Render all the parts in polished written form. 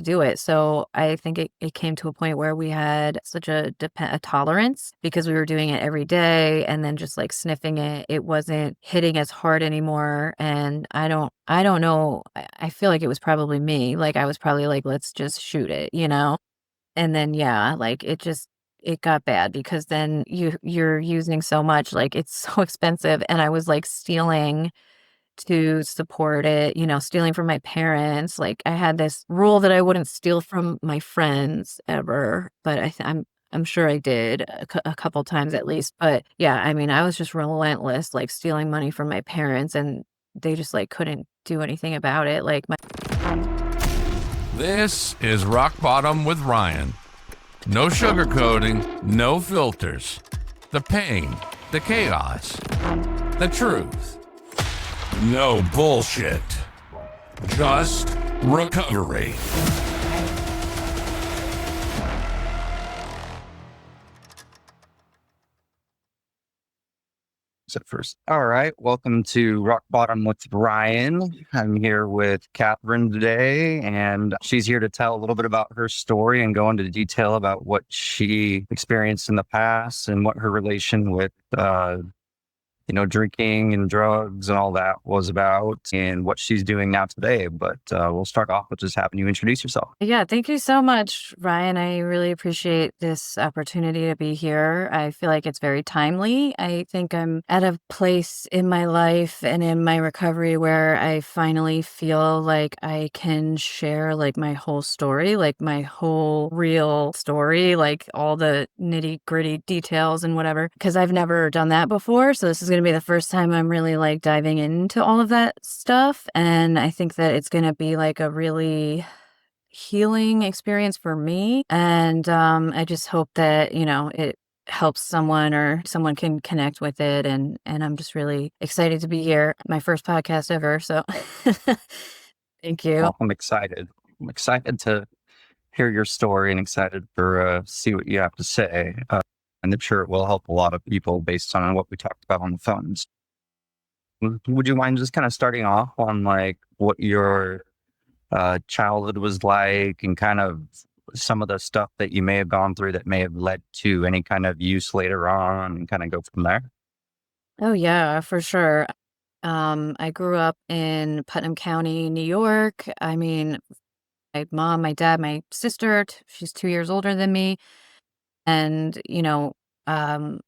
do it. So I think it came to a point where we had such a tolerance because we were doing it every day and then just like sniffing it. It wasn't hitting as hard anymore. And I don't know. I feel like it was probably me. Like I was probably like, let's just shoot it, you know? And then, yeah, like it got bad because then you're using so much, like it's so expensive. And I was like stealing to support it, stealing from my parents. Like I had this rule that I wouldn't steal from my friends ever, but I'm sure I did a couple times at least. But yeah, I mean, I was just relentless, like stealing money from my parents, and they just like couldn't do anything about it. Like my This is Rock Bottom with Ryan. No sugarcoating, no filters. The pain, the chaos, the truth. No bullshit. Just recovery. At first. All right. Welcome to Rock Bottom with Ryan. I'm here with Katherine today, and she's here to tell a little bit about her story and go into detail about what she experienced in the past and what her relation with, drinking and drugs and all that was about and what she's doing now today. But we'll start off with just having you introduce yourself. Yeah, thank you so much, Ryan. I really appreciate this opportunity to be here. I feel like it's very timely. I think I'm at a place in my life and in my recovery where I finally feel like I can share like my whole story, like my whole real story, like all the nitty-gritty details and whatever, because I've never done that before. So this is going to be the first time I'm really like diving into all of that stuff. And I think that it's going to be like a really healing experience for me. And I just hope that, it helps someone or someone can connect with it. And I'm just really excited to be here. My first podcast ever. So thank you. Well, I'm excited. I'm excited to hear your story and excited for see what you have to say. And I'm sure it will help a lot of people based on what we talked about on the phones. Would you mind just kind of starting off on like what your childhood was like and kind of some of the stuff that you may have gone through that may have led to any kind of use later on and kind of go from there? Oh yeah, for sure. I grew up in Putnam County, New York. I mean, my mom, my dad, my sister, she's 2 years older than me. And, um,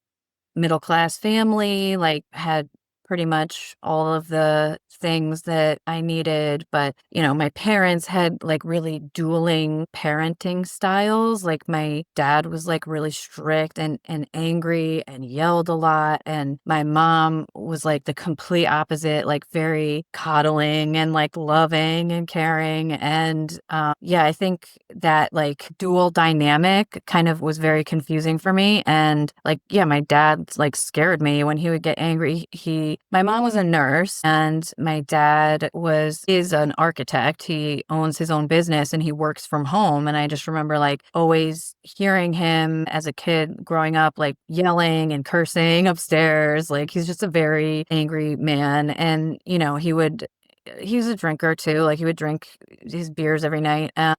middle class family, like had pretty much all of the things that I needed. But, my parents had like really dueling parenting styles. Like my dad was like really strict and angry and yelled a lot. And my mom was like the complete opposite, like very coddling and like loving and caring. And yeah, I think that like dual dynamic kind of was very confusing for me. And like, yeah, my dad like scared me when he would get angry. My mom was a nurse and my dad is an architect. He owns his own business and he works from home. And I just remember like always hearing him as a kid growing up, like yelling and cursing upstairs. Like he's just a very angry man. And, he was a drinker too. Like he would drink his beers every night. And,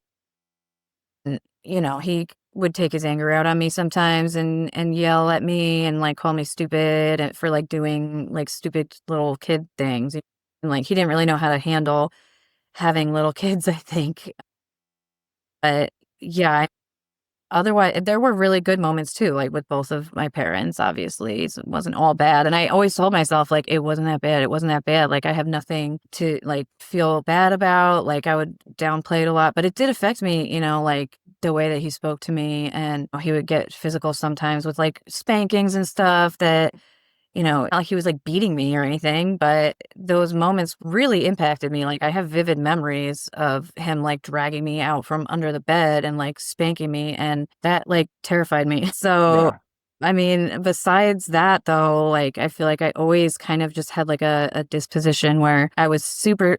he would take his anger out on me sometimes and yell at me and like call me stupid for like doing like stupid little kid things. And like he didn't really know how to handle having little kids, I think. But yeah, otherwise there were really good moments too, like with both of my parents, obviously. So it wasn't all bad. And I always told myself like it wasn't that bad. It wasn't that bad. Like I have nothing to like feel bad about. Like I would downplay it a lot, but it did affect me, like the way that he spoke to me. And he would get physical sometimes with like spankings and stuff that not like he was like beating me or anything, but those moments really impacted me. Like I have vivid memories of him like dragging me out from under the bed and like spanking me, and that like terrified me. So, Yeah. I mean, besides that though, like I feel like I always kind of just had like a disposition where I was super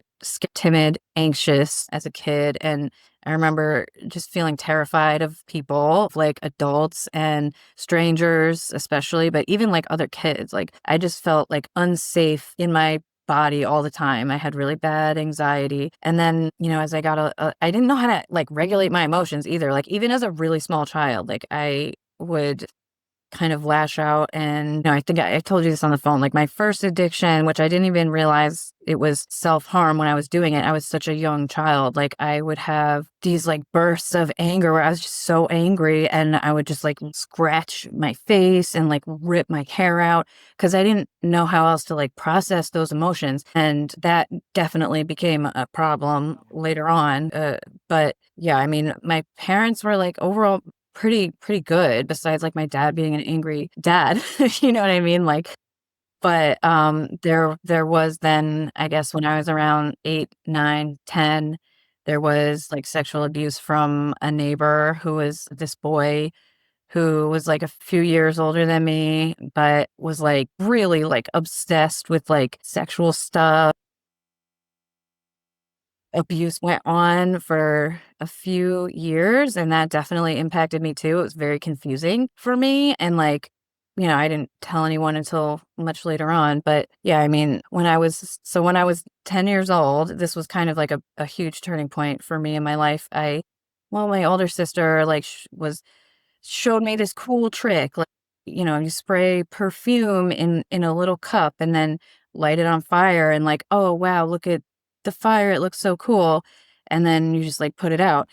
timid, anxious as a kid. And I remember just feeling terrified of people, like adults and strangers, especially, but even like other kids. Like I just felt like unsafe in my body all the time. I had really bad anxiety. And then, as I got I didn't know how to like regulate my emotions either. Like even as a really small child, like I would kind of lash out. And I think I told you this on the phone. Like my first addiction, which I didn't even realize it was self-harm when I was doing it. I was such a young child. Like I would have these like bursts of anger where I was just so angry and I would just like scratch my face and like rip my hair out because I didn't know how else to like process those emotions. And that definitely became a problem later on. But yeah, I mean, my parents were like overall pretty good besides like my dad being an angry dad. You know what I mean? Like, but there was then, I guess when I was around 8, 9, 10, there was like sexual abuse from a neighbor who was this boy who was like a few years older than me, but was like really like obsessed with like sexual stuff. Abuse went on for a few years, and that definitely impacted me too. It was very confusing for me, and, like, I didn't tell anyone until much later on, but, yeah, I mean, when I was 10 years old, this was kind of like a huge turning point for me in my life. My older sister, like, showed me this cool trick, like, you spray perfume in a little cup and then light it on fire and like, "Oh, wow, look at the fire, it looks so cool." And then you just, like, put it out.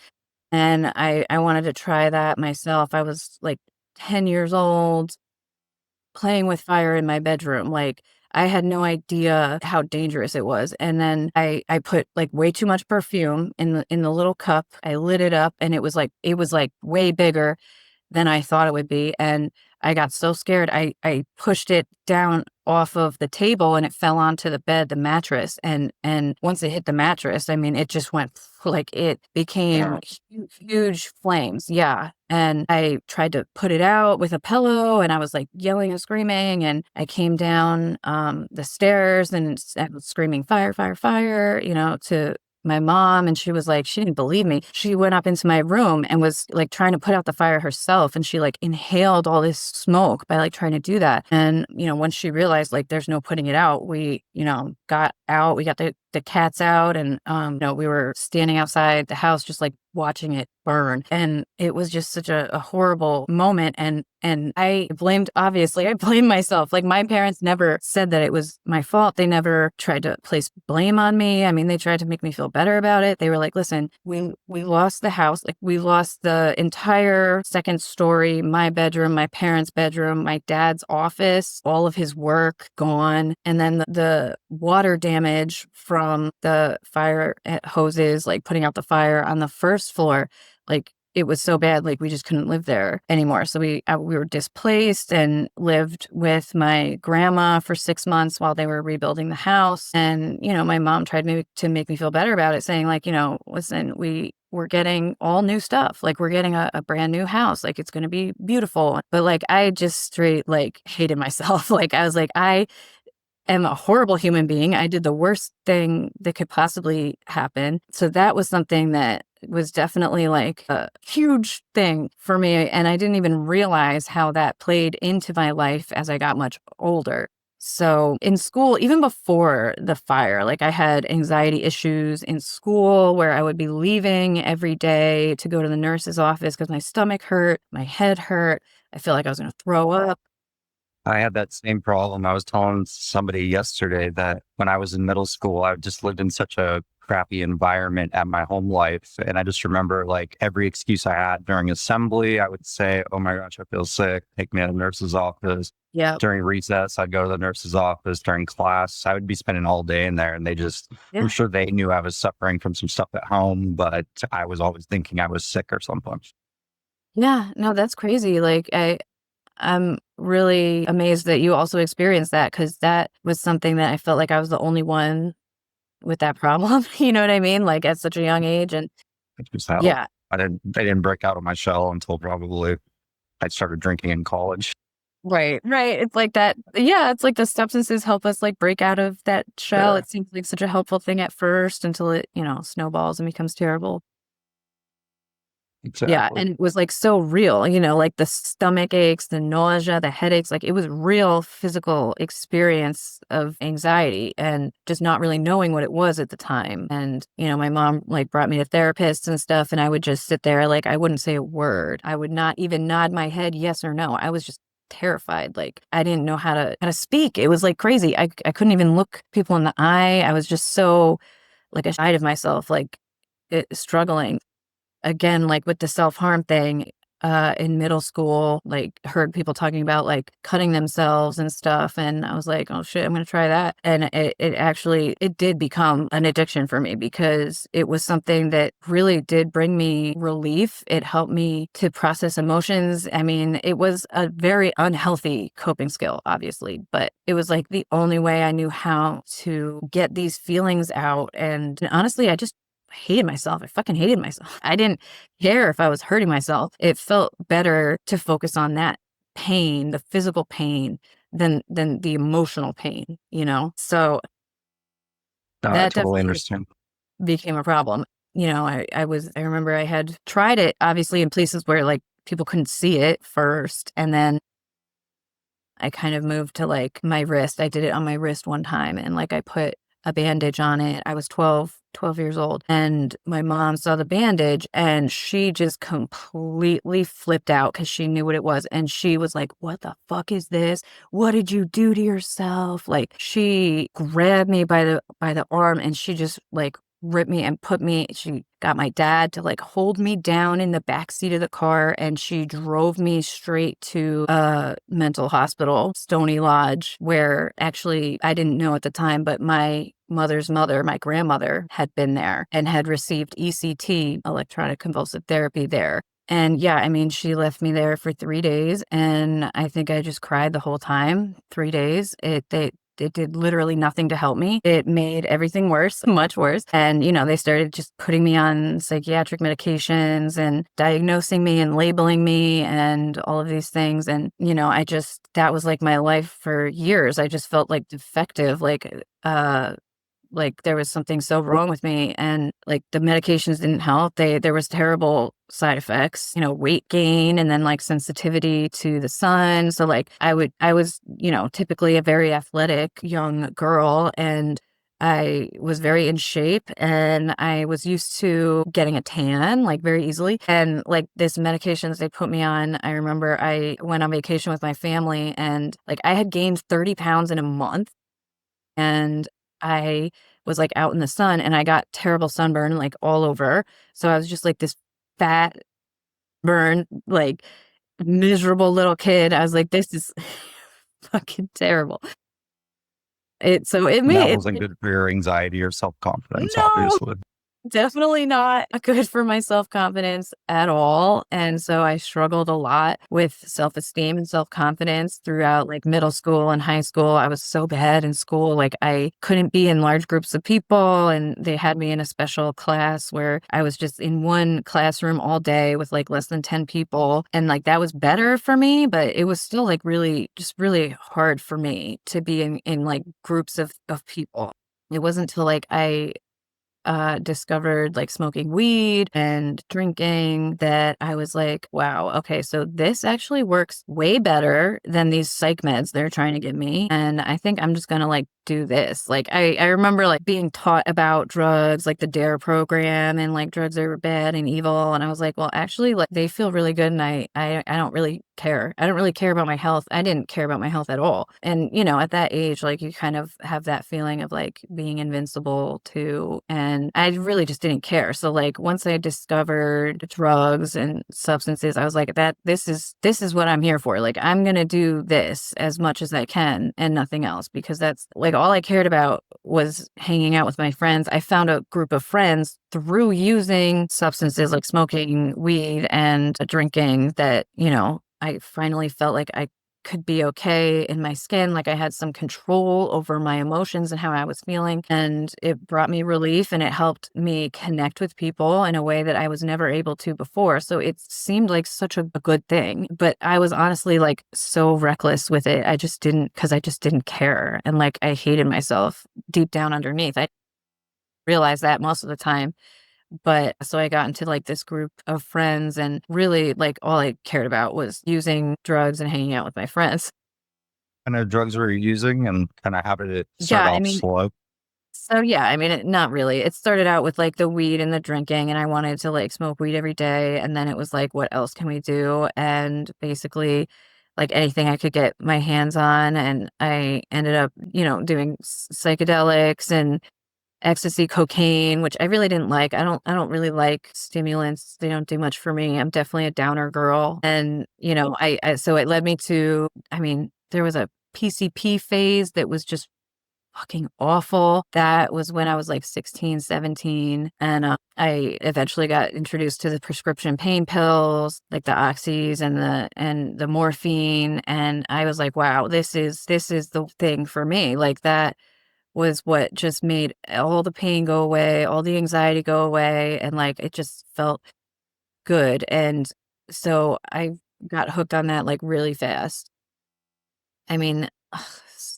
And I wanted to try that myself. I was, like, 10 years old playing with fire in my bedroom, like, I had no idea how dangerous it was, and then I put, like, way too much perfume in the little cup, I lit it up, and it was, like, way bigger than I thought it would be, and I got so scared, I pushed it down off of the table and it fell onto the bed, the mattress, and once it hit the mattress, I mean, it just went like, it became huge flames, yeah, and I tried to put it out with a pillow, and I was, like, yelling and screaming, and I came down, the stairs and I was screaming, "Fire, fire, fire," to my mom, and she didn't believe me. She went up into my room and was, like, trying to put out the fire herself, and she, like, inhaled all this smoke by, like, trying to do that, and, once she realized, like, there's no putting it out, we, got out, we got the cats out, and, we were standing outside the house just, like, watching it burn, and it was just such a horrible moment, and obviously, I blamed myself, like, my parents never said that it was my fault, they never tried to place blame on me, I mean, they tried to make me feel better about it, they were like, "Listen, we lost the house, like, we lost the entire second story, my bedroom, my parents' bedroom, my dad's office, all of his work gone, and then the water damage from the fire hoses, like, putting out the fire on the first floor, like, it was so bad, like, we just couldn't live there anymore, so we were displaced and lived with my grandma for 6 months while they were rebuilding the house, and, my mom tried maybe to make me feel better about it, saying, like, "Listen, we're getting all new stuff, like, we're getting a brand new house, like, it's gonna be beautiful," but, like, I just straight, like, hated myself, like, I was like, "I am a horrible human being. I did the worst thing that could possibly happen." So that was something that was definitely like a huge thing for me. And I didn't even realize how that played into my life as I got much older. So in school, even before the fire, like I had anxiety issues in school where I would be leaving every day to go to the nurse's office because my stomach hurt, my head hurt. I feel like I was going to throw up. I had that same problem. I was telling somebody yesterday that when I was in middle school, I just lived in such a crappy environment at my home life. And I just remember like every excuse I had during assembly, I would say, "Oh my gosh, I feel sick. Take me to the nurse's office." Yeah. During recess, I'd go to the nurse's office. During class, I would be spending all day in there. And I'm Yeah. sure they knew I was suffering from some stuff at home, but I was always thinking I was sick or something. Yeah. No, that's crazy. Like I'm really amazed that you also experienced that because that was something that I felt like I was the only one with that problem. You know what I mean? Like at such a young age. And It was hell. yeah, They didn't break out of my shell until probably I started drinking in college. right, right. It's like that. Yeah, it's like the substances help us like break out of that shell. Yeah. It seems like such a helpful thing at first until it, snowballs and becomes terrible. Yeah, Exactly. and it was, like, so real, like, the stomach aches, the nausea, the headaches, like, it was real physical experience of anxiety and just not really knowing what it was at the time, and, my mom, like, brought me to therapists and stuff, and I would just sit there, like, I wouldn't say a word. I would not even nod my head yes or no. I was just terrified, like, I didn't know how to speak. It was, like, crazy. I couldn't even look people in the eye. I was just so, like, aside of myself, like, struggling. Again, like, with the self-harm thing, in middle school, like, heard people talking about, like, cutting themselves and stuff, and I was like, "Oh, shit, I'm gonna try that," and it actually it did become an addiction for me because it was something that really did bring me relief. It helped me to process emotions. I mean, it was a very unhealthy coping skill, obviously, but it was, like, the only way I knew how to get these feelings out, and honestly, I just hated myself. I fucking hated myself. I didn't care if I was hurting myself. It felt better to focus on that pain, the physical pain, than the emotional pain? So No, I that totally definitely understand. became a problem. I remember I had tried it obviously in places where like people couldn't see it first, and then I kind of moved to, like, my wrist. I did it on my wrist one time, and, like, I put a bandage on it. I was 12 years old, and my mom saw the bandage, and she just completely flipped out because she knew what it was, and she was like, "What the fuck is this? What did you do to yourself?" Like, she grabbed me by the arm, and she just, like, ripped me and she got my dad to, like, hold me down in the back seat of the car, and she drove me straight to a mental hospital, Stony Lodge, where actually I didn't know at the time, but my mother's mother, my grandmother, had been there and had received ECT, electronic convulsive therapy there. And yeah, I mean, she left me there for 3 days, and I think I just cried the whole time, 3 days. It did literally nothing to help me. It made everything worse, much worse. And, they started just putting me on psychiatric medications and diagnosing me and labeling me and all of these things. And, that was like my life for years. I just felt like defective, like there was something so wrong with me, and like the medications didn't help. There was terrible side effects, weight gain, and then like sensitivity to the sun. So like I was, typically a very athletic young girl, and I was very in shape, and I was used to getting a tan like very easily. And like this medications they put me on, I remember I went on vacation with my family, and like I had gained 30 pounds in a month, and I was, like, out in the sun, and I got terrible sunburn, like, all over. So I was just, like, this fat, burned, like, miserable little kid. I was like, "This is fucking terrible." It And that made wasn't it good for your anxiety or self confidence, no! obviously. Definitely not good for my self-confidence at all, and so I struggled a lot with self-esteem and self-confidence throughout, like, middle school and high school. I was so bad in school, like, I couldn't be in large groups of people, and they had me in a special class where I was just in one classroom all day with, like, less than 10 people, and, like, that was better for me, but it was still, like, really just really hard for me to be in like, groups of people. It wasn't until, like, I discovered like smoking weed and drinking that I was like, wow, okay, so this actually works way better than these psych meds they're trying to give me. And I think I'm just gonna like do this. Like I remember like being taught about drugs, like the DARE program, and like drugs are bad and evil. And I was like, well, actually like they feel really good, and I don't really care. I don't really care about my health. I didn't care about my health at all. And, at that age, like you kind of have that feeling of like being invincible too. And I really just didn't care. So like once I discovered drugs and substances, I was like, this is what I'm here for. Like I'm gonna do this as much as I can and nothing else, because that's like all I cared about was hanging out with my friends. I found a group of friends through using substances like smoking weed and drinking that, I finally felt like I could be okay in my skin, like I had some control over my emotions and how I was feeling. And it brought me relief, and it helped me connect with people in a way that I was never able to before. So it seemed like such a good thing. But I was honestly like so reckless with it. Because I just didn't care. And like I hated myself deep down underneath. I realized that most of the time. But so I got into like this group of friends and really like all I cared about was using drugs and hanging out with my friends. Kind of drugs were you using, and kind of how did it start Yeah, I off mean, slow? so yeah, I mean, not really. It started out with like the weed and the drinking, and I wanted to like smoke weed every day. And then it was like, what else can we do? And basically, like anything I could get my hands on. And I ended up, doing psychedelics and ecstasy, cocaine, which I really didn't like. I don't really like stimulants. They don't do much for me. I'm definitely a downer girl. And, so it led me to, I mean, there was a PCP phase that was just fucking awful. That was when I was like 16, 17. And I eventually got introduced to the prescription pain pills, like the oxys and the morphine. And I was like, wow, this is the thing for me. Like that was what just made all the pain go away, all the anxiety go away. And like it just felt good. And so I got hooked on that like really fast. I mean,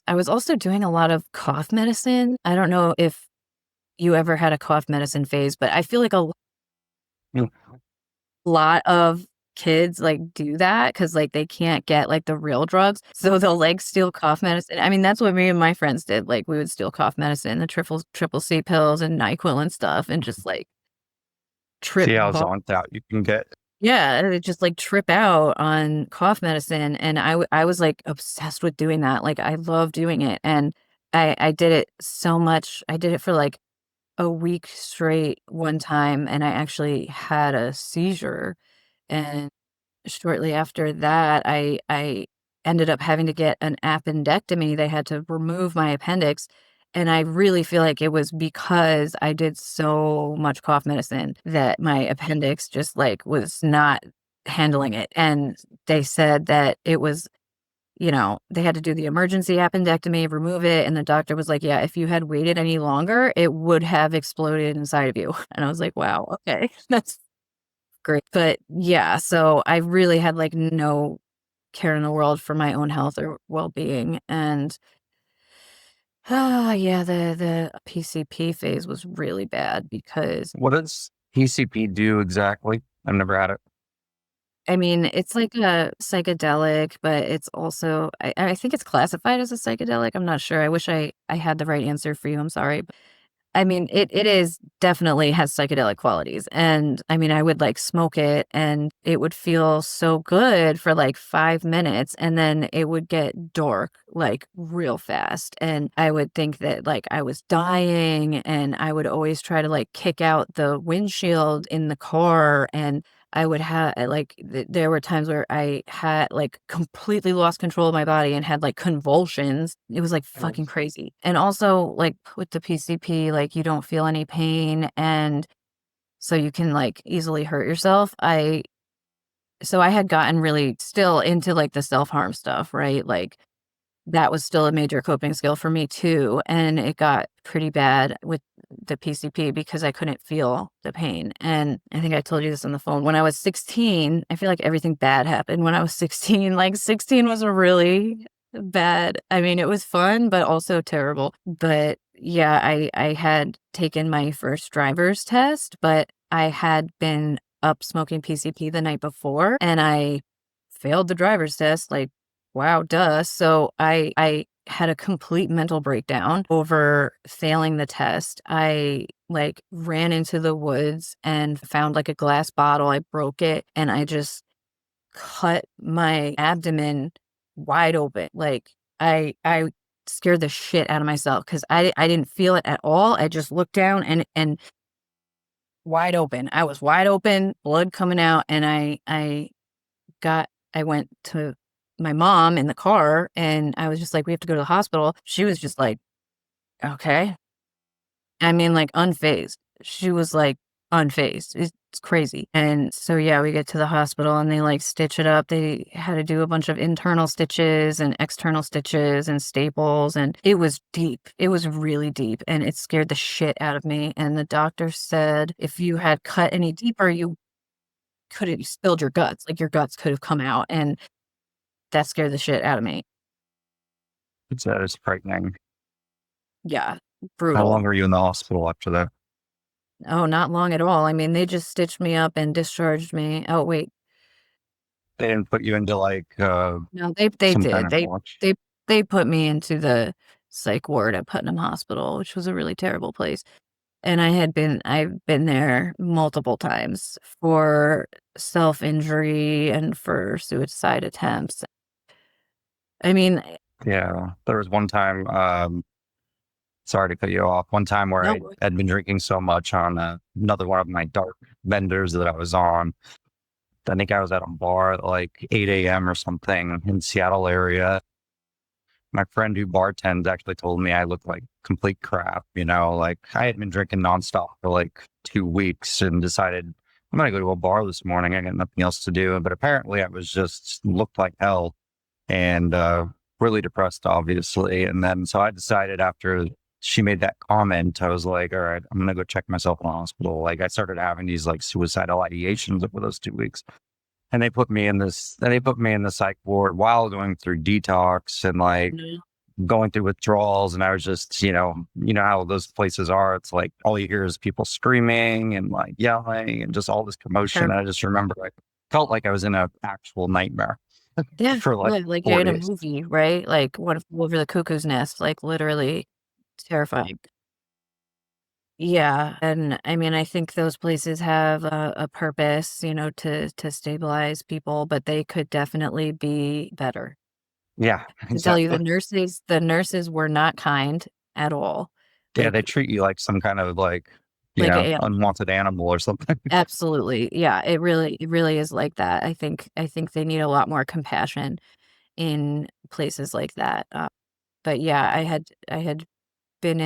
I was also doing a lot of cough medicine. I don't know if you ever had a cough medicine phase, but I feel like a Mm. lot of kids like do that because like they can't get like the real drugs. So they'll like steal cough medicine. I mean, that's what me and my friends did. Like we would steal cough medicine, the triple C pills and NyQuil and stuff and just like trip See how zonked out you can get. yeah, and just, like, trip out on cough medicine, and I was, like, obsessed with doing that, like, I love doing it, and I did it so much. I did it for, like, a week straight one time, and I actually had a seizure, and shortly after that, I ended up having to get an appendectomy. They had to remove my appendix, and I really feel like it was because I did so much cough medicine that my appendix just, like, was not handling it, and they said that it was they had to do the emergency appendectomy, remove it, and the doctor was like, "Yeah, if you had waited any longer, it would have exploded inside of you." And I was like, "Wow, okay, that's great." But, yeah, so I really had, like, no care in the world for my own health or well-being, and, yeah, the PCP phase was really bad because, What does PCP do exactly? I've never had it. I mean, it's like a psychedelic, but it's also I think it's classified as a psychedelic, I'm not sure, I wish I had the right answer for you, I'm sorry. I mean, it is definitely has psychedelic qualities, and, I mean, I would, like, smoke it, and it would feel so good for, like, 5 minutes, and then it would get dark, like, real fast, and I would think that, like, I was dying, and I would always try to, like, kick out the windshield in the car, and I would have like, there were times where I had, like, completely lost control of my body and had, like, convulsions. It was, like, fucking crazy. And also, like, with the PCP, like, you don't feel any pain, and so you can, like, easily hurt yourself. I had gotten really still into, like, the self-harm stuff, right? Like, that was still a major coping skill for me too, and it got pretty bad with the PCP because I couldn't feel the pain, and I think I told you this on the phone. When I was 16, I feel like everything bad happened when I was 16, like, 16 was really bad. I mean, it was fun, but also terrible. But, yeah, I had taken my first driver's test, but I had been up smoking PCP the night before, and I failed the driver's test, like, wow, duh. So I had a complete mental breakdown over failing the test. I like ran into the woods and found like a glass bottle. I broke it and I just cut my abdomen wide open. Like I scared the shit out of myself because I didn't feel it at all. I just looked down and wide open. I was wide open, blood coming out, and I went to my mom in the car, and I was just like, "We have to go to the hospital." She was just like, "Okay." I mean, like, unfazed. She was, like, unfazed. It's crazy. And so, yeah, we get to the hospital, and they, like, stitch it up. They had to do a bunch of internal stitches and external stitches and staples, and it was deep. It was really deep, and it scared the shit out of me, and the doctor said if you had cut any deeper, you could have spilled your guts, like, your guts could have come out, and that scared the shit out of me. That is frightening. Yeah, How long brutal. were you in the hospital after that? Oh, not long at all. I mean, they just stitched me up and discharged me. Oh, wait. They didn't put you into like No, they some kind did. of watch. They put me into the psych ward at Putnam Hospital, which was a really terrible place. And I've been there multiple times for self-injury and for suicide attempts. I mean, Yeah, there was one time. Sorry to cut you off. One time where I no. had been drinking so much on another one of my dark benders that I was on. I think I was at a bar at like 8 a.m. or something in Seattle area. My friend who bartends actually told me I looked like complete crap. Like I had been drinking nonstop for like 2 weeks and decided I'm going to go to a bar this morning. I got nothing else to do. But apparently I was just looked like hell and really depressed, obviously. And then so I decided after she made that comment, I was like, all right, I'm going to go check myself in the hospital. Like I started having these like suicidal ideations over those 2 weeks. And they put me in the psych ward while going through detox and like No. going through withdrawals. And I was just, how those places are. It's like all you hear is people screaming and like yelling and just all this commotion. And I just remember like felt like I was in an actual nightmare Yeah, for like like you're four in a days. movie, right? Like What If Over the Cuckoo's Nest, like literally terrifying. Yeah, and I mean, I think those places have a purpose, to stabilize people, but they could definitely be better. Yeah, To tell you, exactly. the nurses were not kind at all. Yeah, they Like treat you like some kind of like, like a unwanted animal or something. absolutely. Yeah, it really is like that. I think they need a lot more compassion in places like that. But yeah, I had been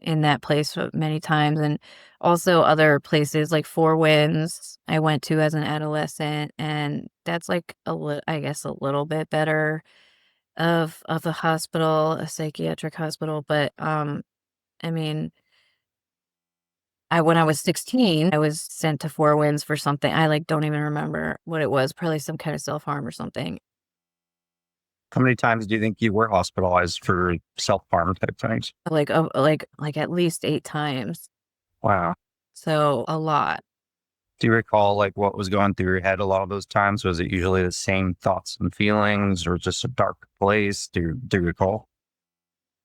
in that place many times, and also other places like Four Winds I went to as an adolescent, and that's like I guess a little bit better of a hospital, a psychiatric hospital, but I mean, I when I was 16, I was sent to Four Winds for something. I like don't even remember what it was, probably some kind of self-harm or something. How many times do you think you were hospitalized for self-harm type things? Like at least 8 times. Wow. So a lot. Do you recall like what was going through your head a lot of those times? Was it usually the same thoughts and feelings or just a dark place? Do you recall?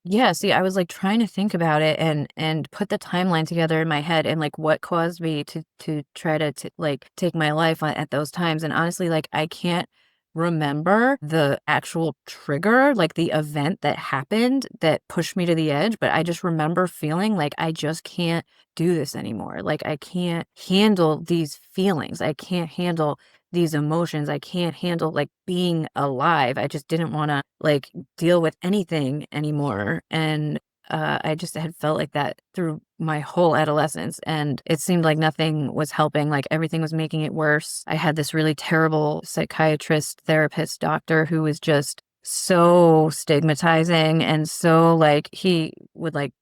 Yeah, see, I was, like, trying to think about it and put the timeline together in my head and, like, what caused me to try to like, take my life at those times, and honestly, like, I can't remember the actual trigger, like, the event that happened that pushed me to the edge, but I just remember feeling like I just can't do this anymore, like, I can't handle these feelings, I can't handle these emotions, I can't handle, like, being alive, I just didn't wanna, like, deal with anything anymore, and, I just had felt like that through my whole adolescence, and it seemed like nothing was helping, like, everything was making it worse. I had this really terrible psychiatrist, therapist, doctor who was just so stigmatizing and so, like, he would, like,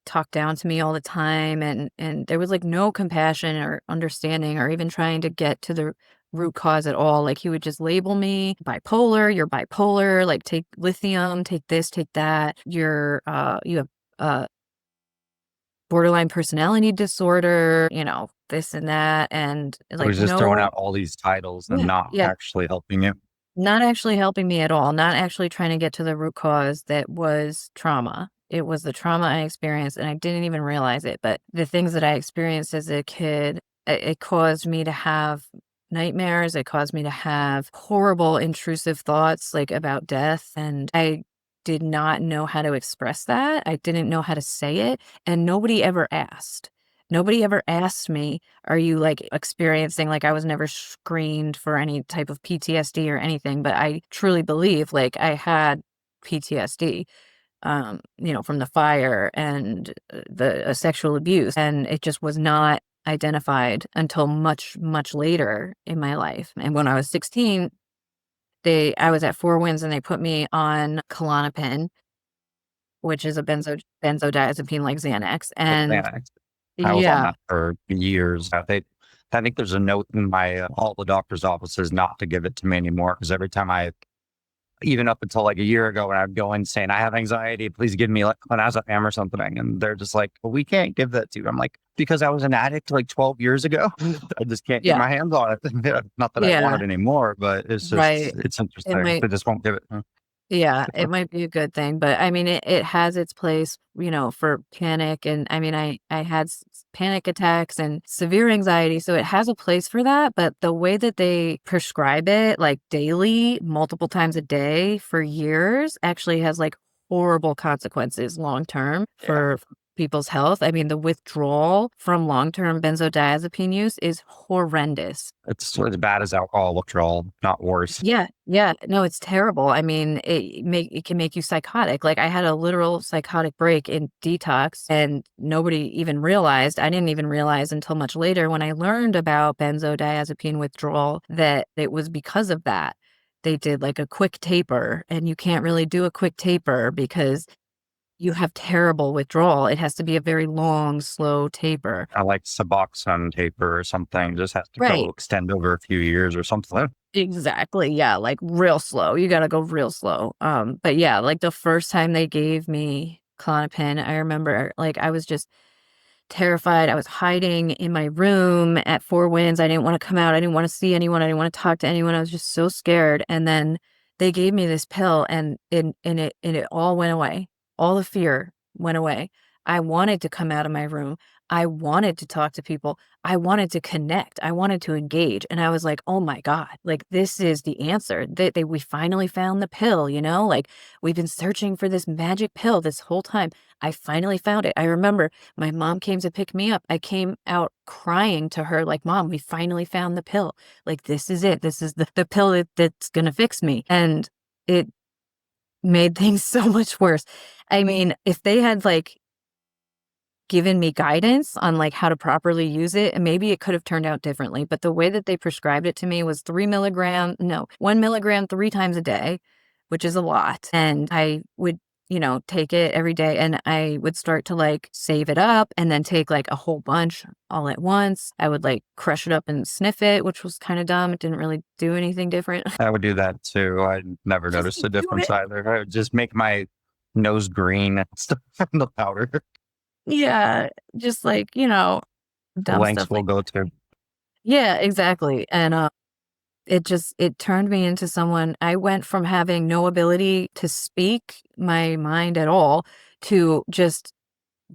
talk down to me all the time, and there was, like, no compassion or understanding or even trying to get to the root cause at all. Like, he would just label me bipolar, "You're bipolar," like, "Take lithium, take this, take that. You have, borderline personality disorder," this and that, and, I like, was just throwing no. out all these titles and Yeah, not yeah. actually helping you. Not actually helping me at all, not actually trying to get to the root cause that was trauma. It was the trauma I experienced, and I didn't even realize it, but the things that I experienced as a kid, it caused me to have nightmares, it caused me to have horrible intrusive thoughts, like, about death, and I did not know how to express that, I didn't know how to say it, and nobody ever asked. Nobody ever asked me, "Are you, like, experiencing" like, I was never screened for any type of PTSD or anything, but I truly believe, like, I had PTSD, from the fire and, the sexual abuse, and it just was not identified until much, much later in my life, and when I was 16, they I was at Four Winds, and they put me on Klonopin, which is a benzodiazepine like Xanax, Like and Xanax. I was on yeah. that for years. I think there's a note in my all the doctor's offices not to give it to me anymore because every time I even up until like a year ago when I'd go in saying, I have anxiety, please give me like clonazepam or something. And they're just like, well, we can't give that to you. I'm like, because I was an addict like 12 years ago. I just can't get Yeah. my hands on it. Not that I want Yeah. it anymore, but Right. it's It interesting. might They just won't give it. Yeah, it might be a good thing, but I mean, it has its place, for panic. And I mean, I had panic attacks and severe anxiety, so it has a place for that. But the way that they prescribe it, like daily, multiple times a day for years, actually has like horrible consequences long term Yeah. for people's health. I mean, the withdrawal from long term benzodiazepine use is horrendous. It's as bad as alcohol withdrawal, not worse. Yeah, yeah. No, it's terrible. I mean, it can make you psychotic. Like, I had a literal psychotic break in detox, and nobody even realized. I didn't even realize until much later when I learned about benzodiazepine withdrawal that it was because of that. They did like a quick taper, and you can't really do a quick taper because you have terrible withdrawal. It has to be a very long, slow taper. I like Suboxone taper or something. Just has to go Right. extend over a few years or something. Exactly, yeah, like, real slow, you gotta go real slow, but yeah, like, the first time they gave me Klonopin, I remember, like, I was just terrified. I was hiding in my room at Four Winds. I didn't wanna come out, I didn't wanna see anyone, I didn't wanna talk to anyone, I was just so scared. And then they gave me this pill, and it all went away. All the fear went away. I wanted to come out of my room. I wanted to talk to people. I wanted to connect. I wanted to engage. And I was like, "Oh my god, like, this is the answer. They we finally found the pill, like, we've been searching for this magic pill this whole time. I finally found it." I remember my mom came to pick me up. I came out crying to her like, "Mom, we finally found the pill. Like, this is it. This is the pill that's gonna fix me." And it made things so much worse. I mean, if they had, like, given me guidance on, like, how to properly use it, and maybe it could have turned out differently, but the way that they prescribed it to me was 1 milligram 3 times a day, which is a lot, and I would, take it every day, and I would start to, like, save it up and then take, like, a whole bunch all at once. I would, like, crush it up and sniff it, which was kinda dumb. It didn't really do anything different. I would do that too. I never Just noticed a do difference it. either. I would just make my nose green and stuff from the powder. Yeah, just, like, dumb Lengths stuff will like go to. Yeah, exactly, and, it turned me into someone. I went from having no ability to speak my mind at all to just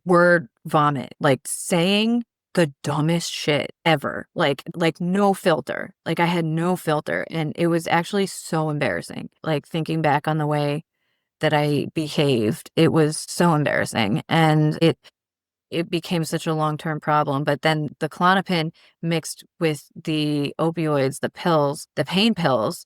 word vomit, like, saying the dumbest shit ever, like, no filter. Like, I had no filter, and it was actually so embarrassing, like, thinking back on the way that I behaved, it was so embarrassing, and it became such a long-term problem. But then the Klonopin mixed with the opioids, the pills, the pain pills,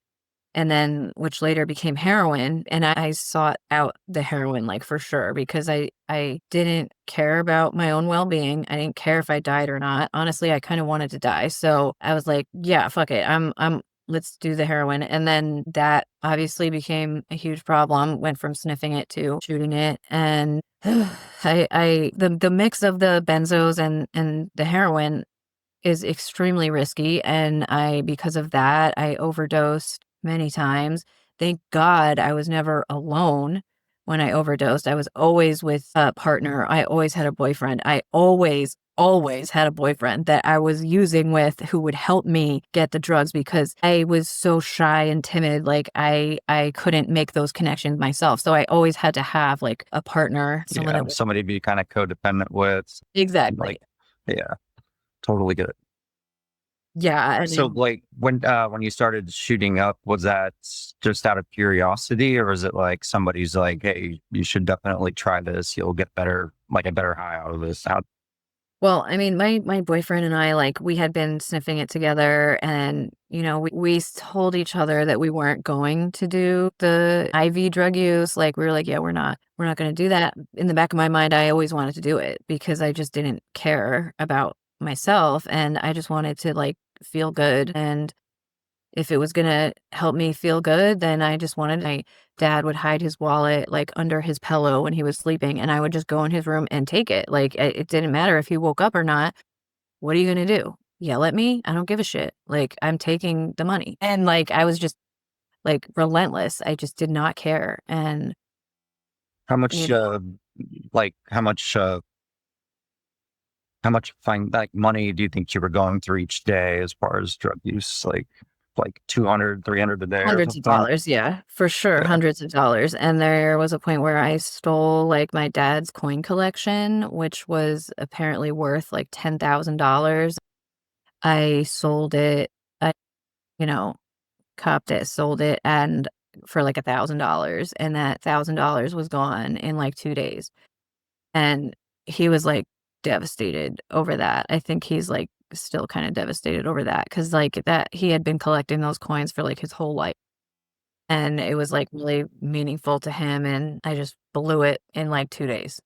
and then which later became heroin, and I sought out the heroin, like, for sure, because I didn't care about my own well-being. I didn't care if I died or not. Honestly, I kinda wanted to die, so I was like, "Yeah, fuck it. I'm let's do the heroin." And then that obviously became a huge problem, went from sniffing it to shooting it, and the mix of the benzos and the heroin is extremely risky, and because of that, I overdosed many times. Thank God I was never alone when I overdosed. I was always with a partner. I always had a boyfriend. I always had a boyfriend that I was using with who would help me get the drugs because I was so shy and timid. Like, I couldn't make those connections myself. So I always had to have, like, a partner, someone Yeah, that was somebody to be kind of codependent with. Exactly. Like, yeah, totally get it. Yeah, I So, mean, like, when you started shooting up, was that just out of curiosity, or was it like somebody's like, "Hey, you should definitely try this. You'll get better, like a better high out of this." How? well, I mean, my boyfriend and I, like, we had been sniffing it together, and, we told each other that we weren't going to do the IV drug use. Like, we were like, "Yeah, we're not gonna do that." In the back of my mind, I always wanted to do it because I just didn't care about myself, and I just wanted to, like, feel good. And if it was gonna help me feel good, then I just wanted my dad would hide his wallet, like, under his pillow when he was sleeping, and I would just go in his room and take it. Like, it didn't matter if he woke up or not. What are you gonna do? Yell at me? I don't give a shit. Like, I'm taking the money. And, like, I was just like, relentless. I just did not care, and, How you much, know like, how much like money do you think you were going through each day as far as drug use? Like 200, 300 a day or hundreds of something? dollars, yeah, for sure, Yeah. hundreds of dollars, and there was a point where I stole, like, my dad's coin collection, which was apparently worth, like, $10,000. I sold it, I you know, copped it, sold it, and for, like, $1,000, and that $1,000 was gone in, like, 2 days, and he was, like, devastated over that. I think he's, like, still kinda devastated over that because that he had been collecting those coins for, like, his whole life. And it was, like, really meaningful to him, and I just blew it in, like, 2 days.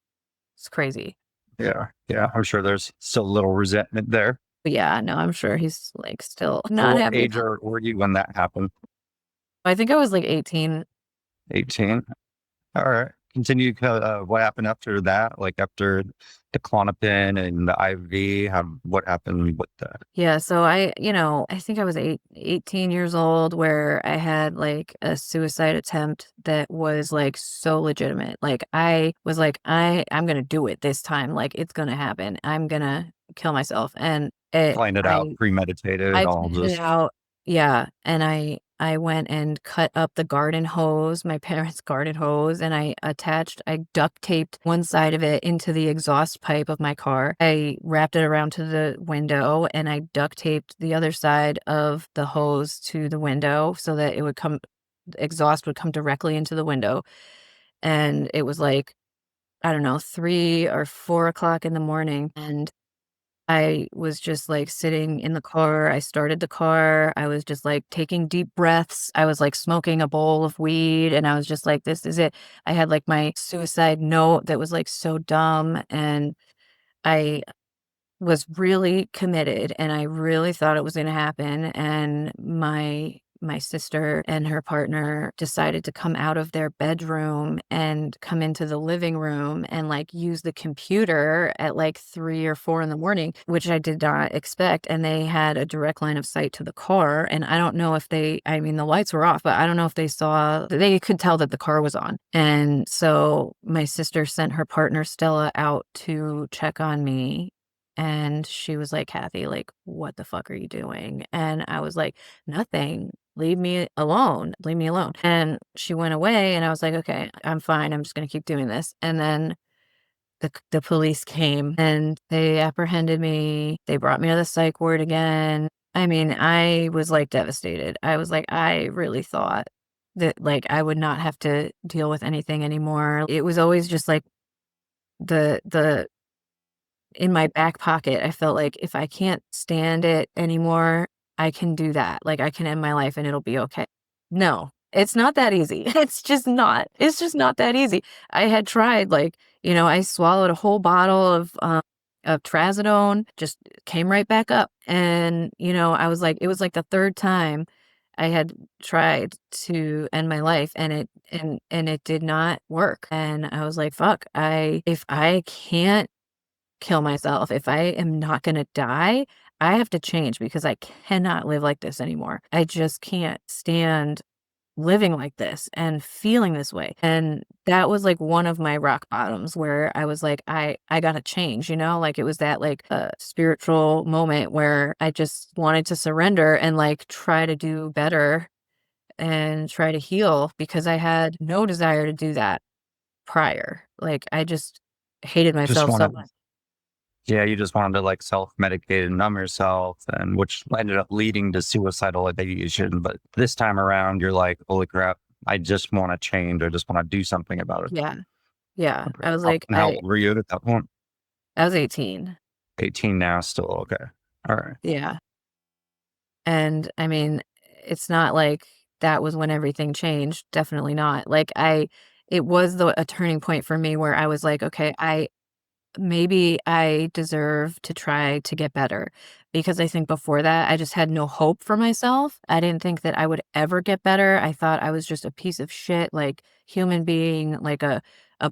It's crazy. Yeah. Yeah. I'm sure there's still a little resentment there. But yeah, no, I'm sure he's, like, still So not what happy age about it. were you when that happened? I think I was, like, 18. 18. All right. Continue. What happened after that? Like after the Klonopin and the IV, what happened with that? Yeah, so I think I was 18 years old where I had, like, a suicide attempt that was, like, so legitimate. Like, I was like, I'm gonna do it this time, like, it's gonna happen. I'm gonna kill myself." And it Planned it out, premeditated, I all planned it just out. Yeah, and I went and cut up the garden hose, my parents' garden hose, and I duct taped one side of it into the exhaust pipe of my car. I wrapped it around to the window, and I duct taped the other side of the hose to the window so that the exhaust would come directly into the window, and it was, like, I don't know, 3 or 4 o'clock in the morning, and I was just, like, sitting in the car. I started the car. I was just, like, taking deep breaths. I was, like, smoking a bowl of weed, and I was just like, "This is it." I had, like, my suicide note that was, like, so dumb, and I was really committed, and I really thought it was gonna happen, and my sister and her partner decided to come out of their bedroom and come into the living room and, like, use the computer at, like, 3 or 4 in the morning, which I did not expect, and they had a direct line of sight to the car, and I don't know if I mean, the lights were off, but I don't know if they could tell that the car was on, and so my sister sent her partner, Stella, out to check on me, and she was like, "Kathy, like, what the fuck are you doing?" And I was like, "Nothing. Leave me alone. Leave me alone." And she went away, and I was like, "Okay, I'm fine. I'm just gonna keep doing this." And then the police came, and they apprehended me. They brought me to the psych ward again. I mean, I was, like, devastated. I was like, I really thought that, like, I would not have to deal with anything anymore. It was always just, like, the in my back pocket, I felt like if I can't stand it anymore, I can do that. Like, I can end my life and it'll be okay. No, it's not that easy. It's just not. It's just not that easy. I had tried, like, I swallowed a whole bottle of trazodone, just came right back up. And, I was like, it was like the third time I had tried to end my life and it did not work. And I was like, fuck, if I can't kill myself. If I am not gonna die, I have to change because I cannot live like this anymore. I just can't stand living like this and feeling this way. And that was like one of my rock bottoms where I was like, I gotta change, Like it was that like spiritual moment where I just wanted to surrender and like try to do better and try to heal because I had no desire to do that prior. Like I just hated just myself so wanted, much. yeah, you just wanted to like self-medicate and numb yourself, and which ended up leading to suicidal ideation. But this time around, you're like, holy crap, I just want to change. I just want to do something about it. Yeah. Yeah, Okay. I was like, And how old were you at that point? I was 18. 18 now, still okay. All right. Yeah, and I mean, it's not like that was when everything changed, definitely not. Like, it was a turning point for me where I was like, "Okay, maybe I deserve to try to get better," because I think before that, I just had no hope for myself. I didn't think that I would ever get better. I thought I was just a piece of shit, like, human being, like a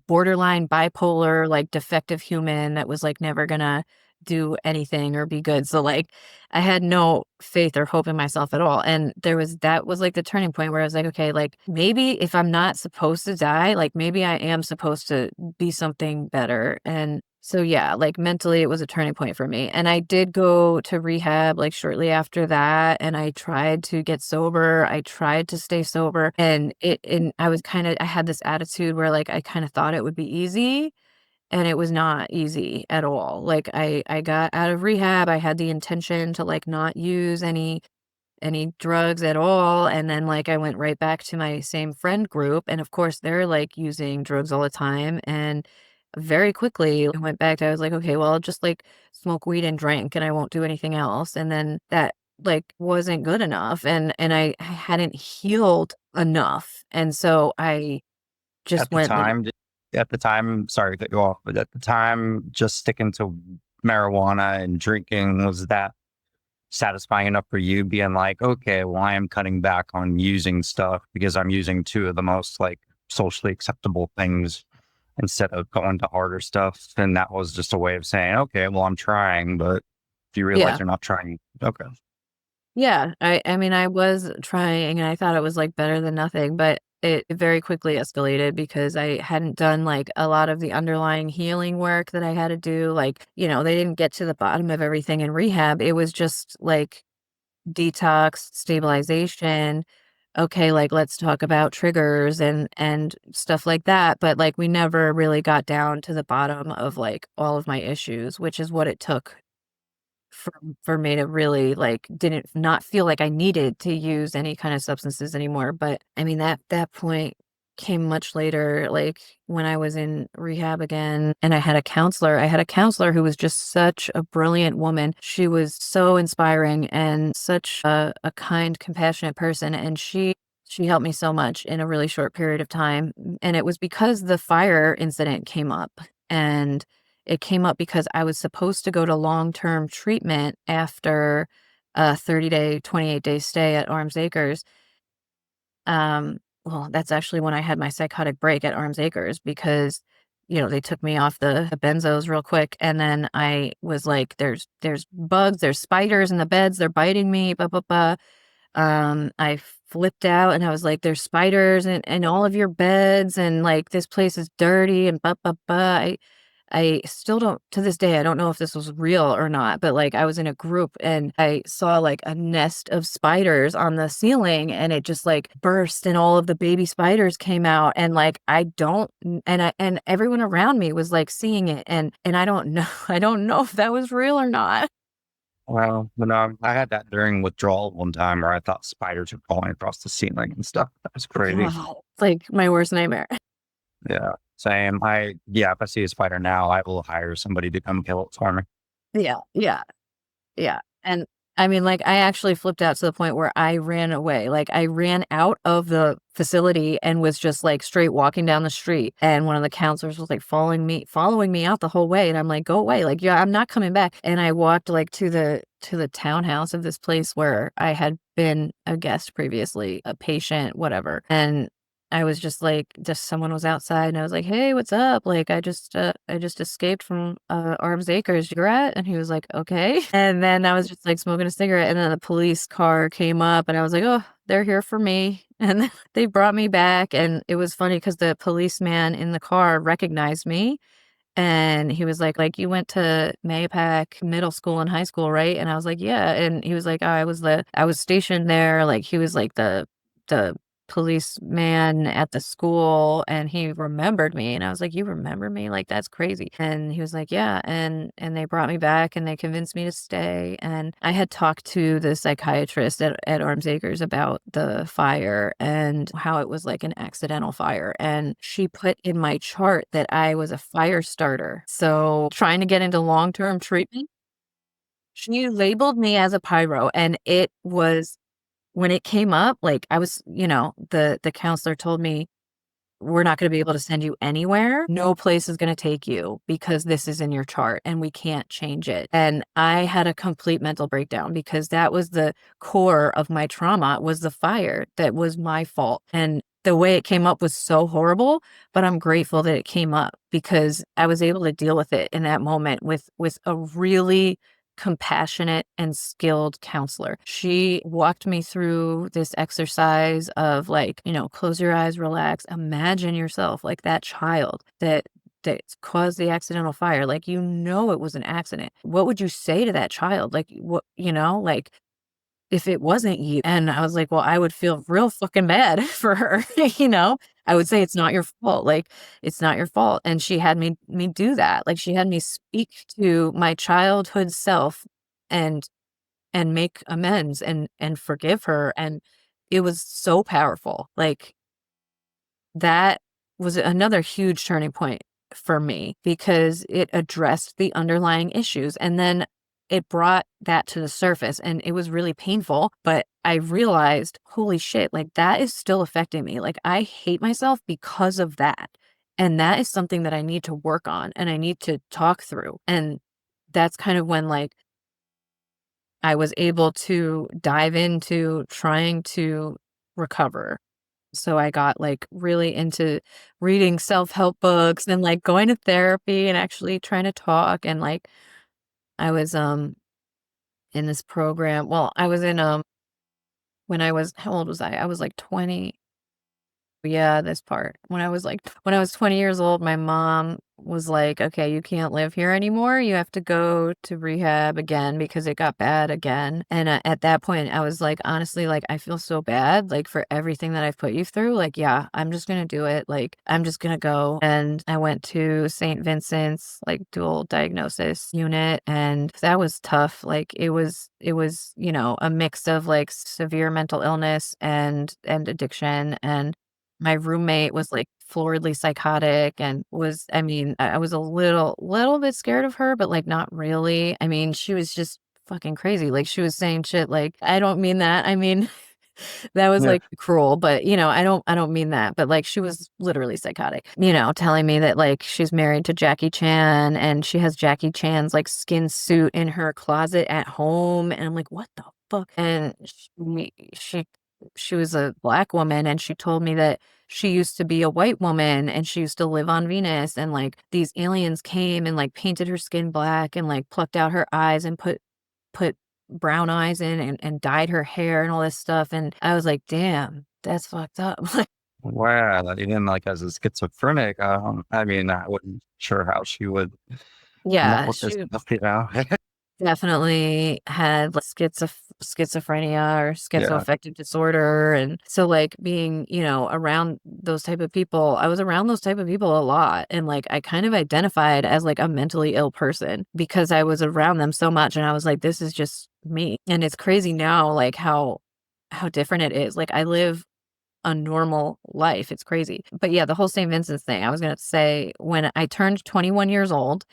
borderline bipolar, like, defective human that was, like, never gonna do anything or be good. So, like, I had no faith or hope in myself at all, and that was, like, the turning point where I was like, "Okay, like, maybe if I'm not supposed to die, like, maybe I am supposed to be something better," and so, yeah, like, mentally, it was a turning point for me, and I did go to rehab, like, shortly after that, and I tried to get sober, I tried to stay sober, and I had this attitude where, like, I kinda thought it would be easy, and it was not easy at all. Like, I got out of rehab, I had the intention to, like, not use any drugs at all, and then, like, I went right back to my same friend group, and of course, they're, like, using drugs all the time, and very quickly, I went back to I was like, "Okay, well, I'll just, like, smoke weed and drink, and I won't do anything else," and then that, like, wasn't good enough, and I hadn't healed enough, and so I just At the went, like. time, sorry to cut you off, but at the time, just sticking to marijuana and drinking, was that satisfying enough for you being like, okay, well, I am cutting back on using stuff because I'm using two of the most like socially acceptable things instead of going to harder stuff? And that was just a way of saying, okay, well, I'm trying, but if you realize Yeah. you're not trying, okay. Yeah, I mean, I was trying, and I thought it was, like, better than nothing, but it very quickly escalated because I hadn't done, like, a lot of the underlying healing work that I had to do, like, they didn't get to the bottom of everything in rehab, it was just, like, detox, stabilization, okay, like, let's talk about triggers and stuff like that, but, like, we never really got down to the bottom of, like, all of my issues, which is what it took for for me to really, like, didn't not feel like I needed to use any kind of substances anymore, but, I mean, that point came much later, like, when I was in rehab again, and I had a counselor who was just such a brilliant woman. She was so inspiring and such a kind, compassionate person, and she helped me so much in a really short period of time, and it was because the fire incident came up, and it came up because I was supposed to go to long-term treatment after a 30-day, 28-day stay at Arms Acres. Well, that's actually when I had my psychotic break at Arms Acres because, they took me off the benzos real quick, and then I was like, "There's bugs, there's spiders in the beds, they're biting me, blah, blah, blah." I flipped out and I was like, "There's spiders in all of your beds, and, like, this place is dirty and blah, blah, blah." I still don't to this day, I don't know if this was real or not, but, like, I was in a group and I saw, like, a nest of spiders on the ceiling, and it just, like, burst and all of the baby spiders came out, and, like, I don't n and everyone around me was, like, seeing it, and I don't know I don't know if that was real or not. Well, but I had that during withdrawal one time where I thought spiders were crawling across the ceiling and stuff. That was crazy. God, it's, like, my worst nightmare. Yeah. Same. Yeah, if I see a spider now, I will hire somebody to come kill it for me. Yeah, yeah. Yeah, and I mean, like, I actually flipped out to the point where I ran away, like, I ran out of the facility and was just, like, straight walking down the street, and one of the counselors was, like, following me out the whole way, and I'm like, "Go away, like, yeah, I'm not coming back," and I walked, like, to the townhouse of this place where I had been a guest previously, a patient, whatever, and I was just someone was outside, and I was like, "Hey, what's up? Like, I just escaped from, Arms Acres, cigarette?" And he was like, "Okay." And then I was just, like, smoking a cigarette, and then the police car came up, and I was like, "Oh, they're here for me." And then they brought me back, and it was funny because the policeman in the car recognized me, and he was like, "You went to Mayapack Middle School and high school, right?" And I was like, "Yeah." And he was like, I was stationed there." Like, he was like the policeman at the school, and he remembered me, and I was like, "You remember me? Like, that's crazy." And he was like, "Yeah." And they brought me back, and they convinced me to stay, and I had talked to the psychiatrist at Arms Acres about the fire and how it was like an accidental fire, and she put in my chart that I was a fire starter. So, trying to get into long-term treatment, she labeled me as a pyro, and it was when it came up, like, I was the counselor told me, "We're not gonna be able to send you anywhere. No place is gonna take you because this is in your chart, and we can't change it." And I had a complete mental breakdown because that was the core of my trauma, was the fire that was my fault, and the way it came up was so horrible, but I'm grateful that it came up because I was able to deal with it in that moment with a really compassionate and skilled counselor. She walked me through this exercise of like, close your eyes, relax, imagine yourself like that child that caused the accidental fire. Like, it was an accident. What would you say to that child? Like, what, like if it wasn't you? And I was like, well, I would feel real fucking bad for her, I would say it's not your fault. Like, it's not your fault. And she had me do that. Like, she had me speak to my childhood self and make amends and forgive her. And it was so powerful. Like, that was another huge turning point for me because it addressed the underlying issues. And then it brought that to the surface and it was really painful. But I realized, holy shit, like that is still affecting me. Like I hate myself because of that. And that is something that I need to work on and I need to talk through. And that's kind of when like I was able to dive into trying to recover. So I got like really into reading self-help books and like going to therapy and actually trying to talk and like I was in this program. Well, I was in when I was how old was I? I was like 20. Yeah, this part. When I was 20 years old, my mom was like, "Okay, you can't live here anymore. You have to go to rehab again because it got bad again." And at that point, I was like, honestly, like I feel so bad like for everything that I've put you through. Like, yeah, I'm just going to do it. Like, I'm just going to go. And I went to St. Vincent's like dual diagnosis unit and that was tough. Like it was, a mix of like severe mental illness and addiction and my roommate was, like, floridly psychotic and I mean, I was a little bit scared of her, but, like, not really. I mean, she was just fucking crazy, like, she was saying shit like, "I don't mean that." I mean, that was, Yeah. like, cruel, but, I don't mean that, but, like, she was literally psychotic, telling me that, like, she's married to Jackie Chan and she has Jackie Chan's, like, skin suit in her closet at home, and I'm like, "What the fuck?" And she was a Black woman, and she told me that she used to be a white woman, and she used to live on Venus, and, like, these aliens came and, like, painted her skin black and, like, plucked out her eyes and put brown eyes in and dyed her hair and all this stuff, and I was like, "Damn, that's fucked up." Like Wow, that even like as a schizophrenic, I mean, I wasn't sure how she would come up yeah, with this she stuff. definitely had, like, schizophrenia or Yeah. schizoaffective disorder, and so, like, being, around those type of people I was around those type of people a lot, and, like, I kind of identified as, like, a mentally ill person because I was around them so much, and I was like, "This is just me," and it's crazy now, like, how different it is, like, I live a normal life, it's crazy, but yeah, the whole St. Vincent's thing, I was gonna say, when I turned 21 years old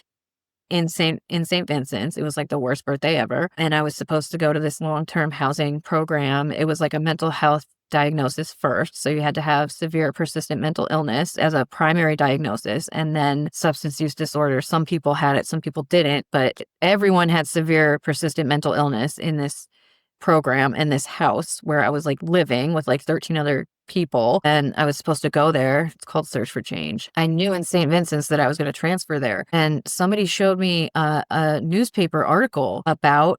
in St. Vincent's. It was, like, the worst birthday ever, and I was supposed to go to this long-term housing program. It was, like, a mental health diagnosis first, so you had to have severe persistent mental illness as a primary diagnosis, and then substance use disorder. Some people had it, some people didn't, but everyone had severe persistent mental illness in this program in this house where I was, like, living with, like, 13 other people, and I was supposed to go there. It's called Search for Change. I knew in St. Vincent's that I was gonna transfer there, and somebody showed me a newspaper article about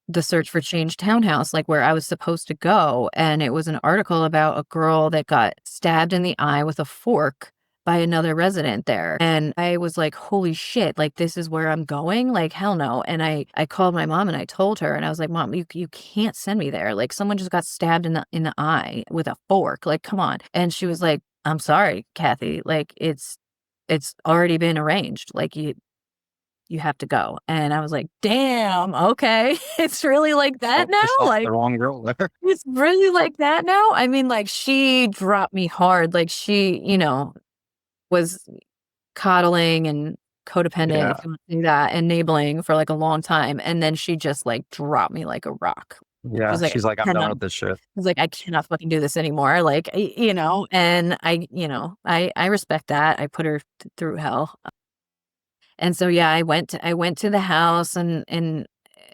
the Search for Change townhouse, like, where I was supposed to go, and it was an article about a girl that got stabbed in the eye with a fork by another resident there, and I was like, "Holy shit, like, this is where I'm going? Like, hell no," and I called my mom and I told her, and I was like, "Mom, you can't send me there, like, someone just got stabbed in the eye with a fork, like, come on," and she was like, "I'm sorry, Kathy, like, it's already been arranged, like, you have to go." And I was like, "Damn, okay. It's really like that Oh, now? just off the Like, wrong girl there. it's really like that now?" I mean, like, she dropped me hard. Like, she, was coddling and codependent, Yeah. if you want to say that, enabling for, like, a long time, and then she just, like, dropped me like a rock. She Yeah. was like, She's like, "I I'm done cannot." with this shit. I was like, "I cannot fucking do this anymore." Like, and I respect that. I put her through hell. And so, yeah, I went to the house and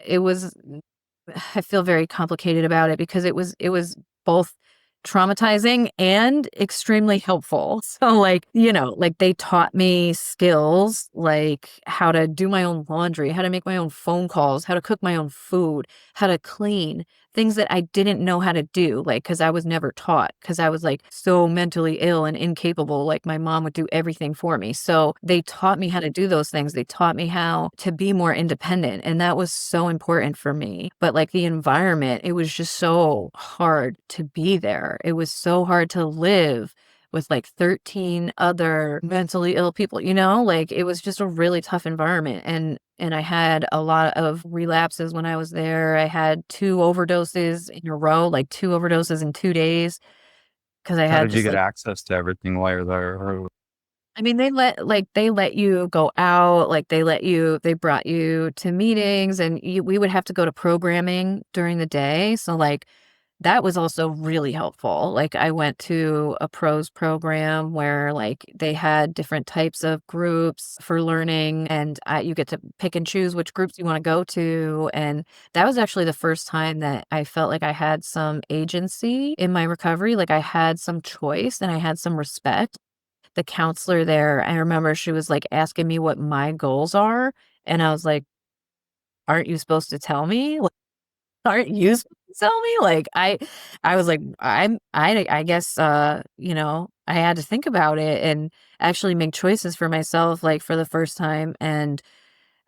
it was I feel very complicated about it because it was both traumatizing and extremely helpful. So like, like they taught me skills like how to do my own laundry, how to make my own phone calls, how to cook my own food, how to clean, things that I didn't know how to do, like, cause I was never taught, cause I was like so mentally ill and incapable. Like my mom would do everything for me. So they taught me how to do those things. They taught me how to be more independent. And that was so important for me. But like the environment, it was just so hard to be there. It was so hard to live with like 13 other mentally ill people, like it was just a really tough environment. And I had a lot of relapses when I was there. I had 2 overdoses in a row, like 2 overdoses in 2 days, because I How had did you just get like, access to everything while you're there? I mean, they let you go out, like they brought you to meetings, and we would have to go to programming during the day. So like that was also really helpful. Like I went to a pros program where like they had different types of groups for learning, and you get to pick and choose which groups you want to go to. And that was actually the first time that I felt like I had some agency in my recovery. Like I had some choice and I had some respect. The counselor there, I remember she was like asking me what my goals are. And I was like, aren't you supposed to tell me? Aren't you supposed to tell me? Like, I was like, I guess, I had to think about it and actually make choices for myself, like, for the first time, and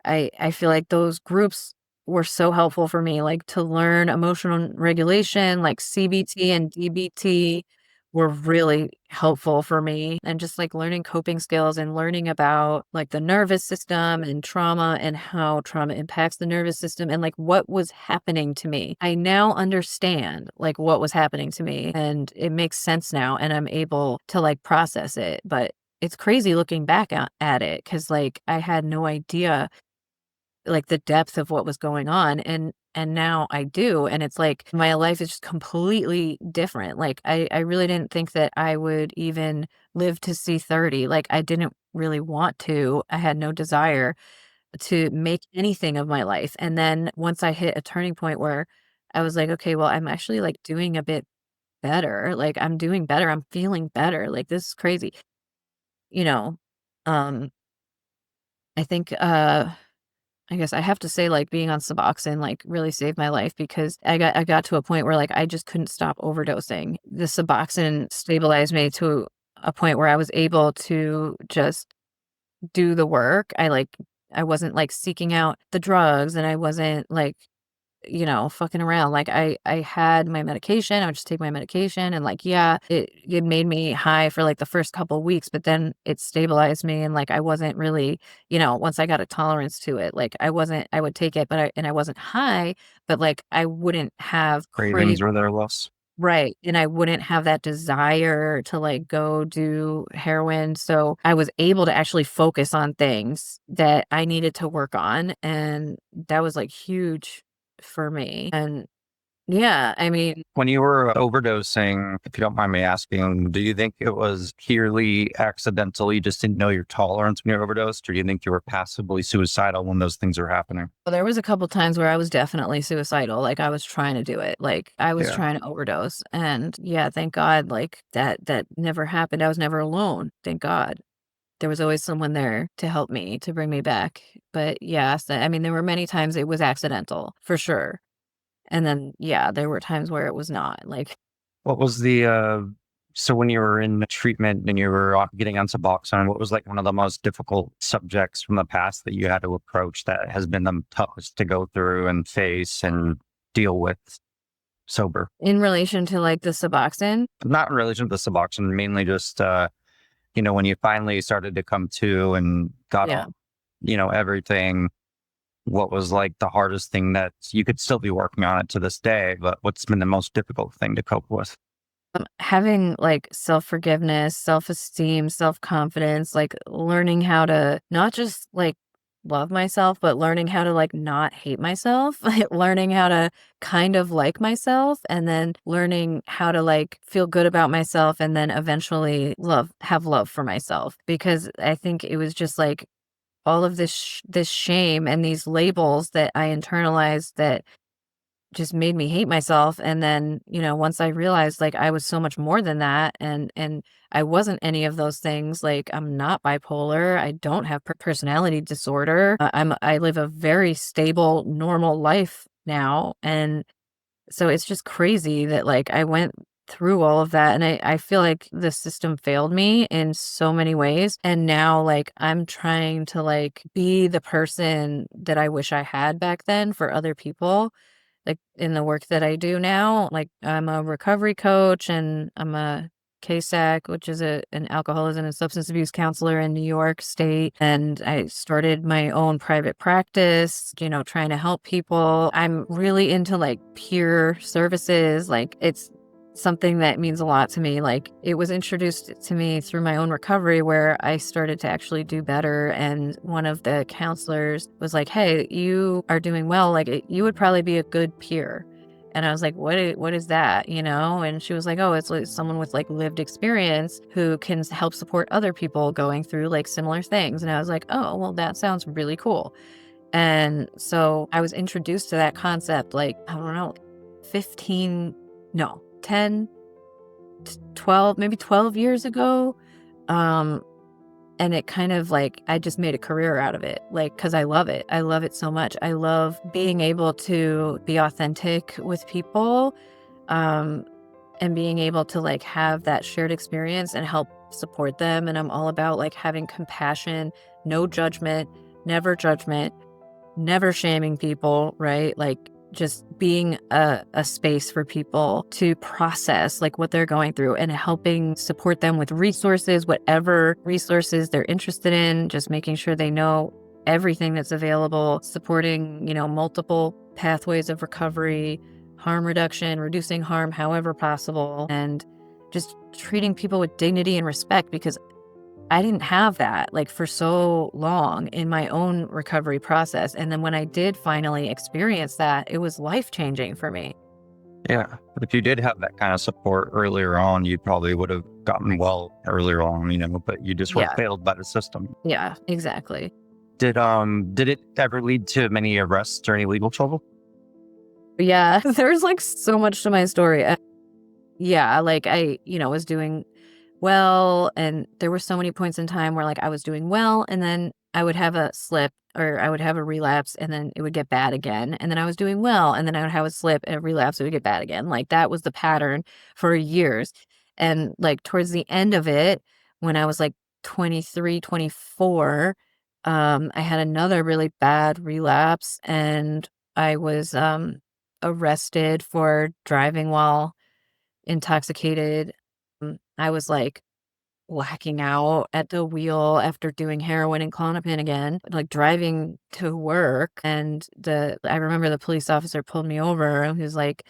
I feel like those groups were so helpful for me, like, to learn emotional regulation, like, CBT and DBT were really helpful for me, and just, like, learning coping skills and learning about, like, the nervous system and trauma and how trauma impacts the nervous system and, like, what was happening to me. I now understand, like, what was happening to me, and it makes sense now, and I'm able to, like, process it, but it's crazy looking back at it because like, I had no idea like the depth of what was going on, and now I do, and it's like my life is just completely different. Like I really didn't think that I would even live to see 30. Like I didn't really want to. I had no desire to make anything of my life. And then once I hit a turning point where I was like, okay, well, I'm actually like doing a bit better. Like I'm doing better. I'm feeling better. Like this is crazy. You know. Um I think I guess I have to say, like, being on Suboxone, like, really saved my life because I got to a point where, like, I just couldn't stop overdosing. The Suboxone stabilized me to a point where I was able to just do the work. I wasn't, like, seeking out the drugs, and I wasn't, like, fucking around. Like I had my medication, I would just take my medication and like, yeah, it made me high for like the first couple weeks, but then it stabilized me and like I wasn't really, once I got a tolerance to it, like I would take it, but I wasn't high, but like I wouldn't have Cravings crave were there less. right. And I wouldn't have that desire to like go do heroin. So I was able to actually focus on things that I needed to work on. And that was like huge for me. And yeah, I mean, When you were overdosing, if you don't mind me asking, do you think it was purely accidental? You just didn't know your tolerance when you overdosed, or do you think you were passively suicidal when those things are happening? well, there was a couple times where I was definitely suicidal. Like I was trying to do it. Like I was Yeah. trying to overdose. And yeah, thank God, like that never happened. I was never alone. Thank God. There was always someone there to help me, to bring me back. But yes, I mean, there were many times it was accidental, for sure. And then, yeah, there were times where it was not, like What was so when you were in treatment and you were getting on Suboxone, what was like one of the most difficult subjects from the past that you had to approach that has been the toughest to go through and face and deal with sober? in relation to, like, the Suboxone. Not in relation to the Suboxone, mainly just, when you finally started to come to and got Yeah. all, everything, what was like the hardest thing that you could still be working on it to this day, but what's been the most difficult thing to cope with? Having, like, self-forgiveness, self-esteem, self-confidence, like, learning how to not just, like, love myself, but learning how to, like, not hate myself, like, learning how to kind of like myself, and then learning how to, like, feel good about myself, and then eventually have love for myself, because I think it was just, like, all of this shame and these labels that I internalized that just made me hate myself. And then, once I realized like I was so much more than that, and I wasn't any of those things. Like, I'm not bipolar. I don't have personality disorder. I live a very stable, normal life now. And so it's just crazy that like I went through all of that, and I feel like the system failed me in so many ways. And now like I'm trying to like be the person that I wish I had back then for other people, like in the work that I do now. Like, I'm a recovery coach, and I'm a KSAC, which is an alcoholism and substance abuse counselor in New York State. And I started my own private practice, trying to help people. I'm really into like peer services. Like, it's something that means a lot to me. Like, it was introduced to me through my own recovery, where I started to actually do better. And one of the counselors was like, "Hey, you are doing well. Like, you would probably be a good peer." And I was like, what is that? And she was like, "Oh, it's like someone with like lived experience who can help support other people going through like similar things." And I was like, "Oh, well, that sounds really cool." And so I was introduced to that concept, like, I don't know, 15, no, 10, 12, maybe 12 years ago. Um, and it kind of like, I just made a career out of it, like, because I love it. I love it so much. I love being able to be authentic with people, um, and being able to like have that shared experience and help support them. And I'm all about like having compassion, no judgment, never shaming people, right? Like, just being a space for people to process like what they're going through, and helping support them with resources, whatever resources they're interested in, just making sure they know everything that's available, supporting, multiple pathways of recovery, harm reduction, reducing harm however possible, and just treating people with dignity and respect, because I didn't have that like for so long in my own recovery process. And then when I did finally experience that, it was life-changing for me. Yeah. But if you did have that kind of support earlier on, you probably would have gotten well earlier on, but you just were Yeah. failed by the system. Yeah, exactly. Did it ever lead to many arrests or any legal trouble? Yeah, there's like so much to my story. Yeah, like I, was doing well, and there were so many points in time where like I was doing well, and then I would have a slip, or I would have a relapse, and then it would get bad again. And then I was doing well, and then I would have a slip and a relapse, it would get bad again. Like, that was the pattern for years. And like towards the end of it, when I was like 23, 24, I had another really bad relapse, and I was arrested for driving while intoxicated. I was like whacking out at the wheel after doing heroin and Klonopin again, like driving to work. And I remember the police officer pulled me over, and he was like,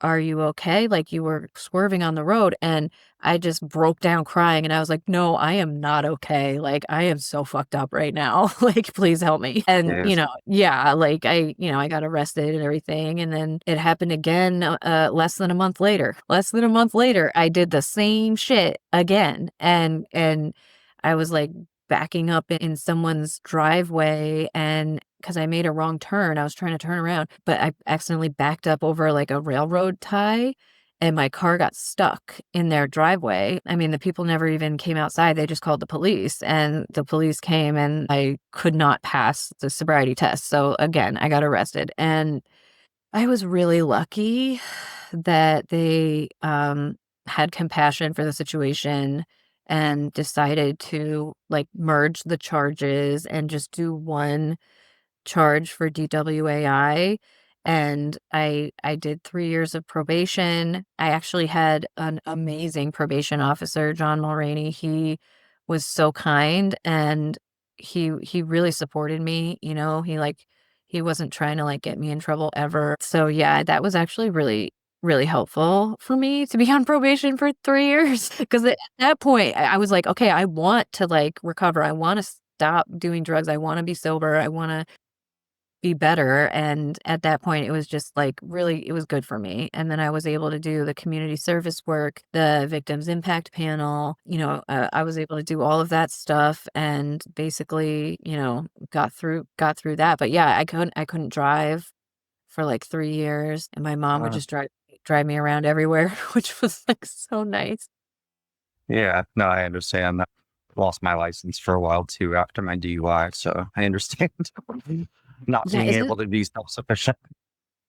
"Are you okay? Like, you were swerving on the road." And I just broke down crying, and I was like, "No, I am not okay. Like, I am so fucked up right now. Like, please help me." And, Yes. yeah, like I got arrested and everything. And then it happened again, less than a month later. Less than a month later, I did the same shit again. And I was like backing up in someone's driveway, and because I made a wrong turn, I was trying to turn around, but I accidentally backed up over like a railroad tie, and my car got stuck in their driveway. I mean, the people never even came outside. They just called the police, and the police came, and I could not pass the sobriety test. So again, I got arrested. And I was really lucky that they had compassion for the situation and decided to like merge the charges and just do one charge for DWAI. And I did 3 years of probation. I actually had an amazing probation officer, John Mulraney. He was so kind, and he really supported me. He wasn't trying to like get me in trouble ever. So yeah, that was actually really, really helpful for me to be on probation for 3 years. Because at that point I was like, okay, I want to like recover. I want to stop doing drugs. I want to be sober. I want to be better. And at that point, it was just like really, it was good for me. And then I was able to do the community service work, the victims impact panel. I was able to do all of that stuff, and basically, got through that. But yeah, I couldn't drive for like 3 years, and my mom would Uh, just drive me around everywhere, which was, like, so nice. yeah, no, I understand. I lost my license for a while too after my DUI, so I understand not Yeah, being able isn't to be self-sufficient.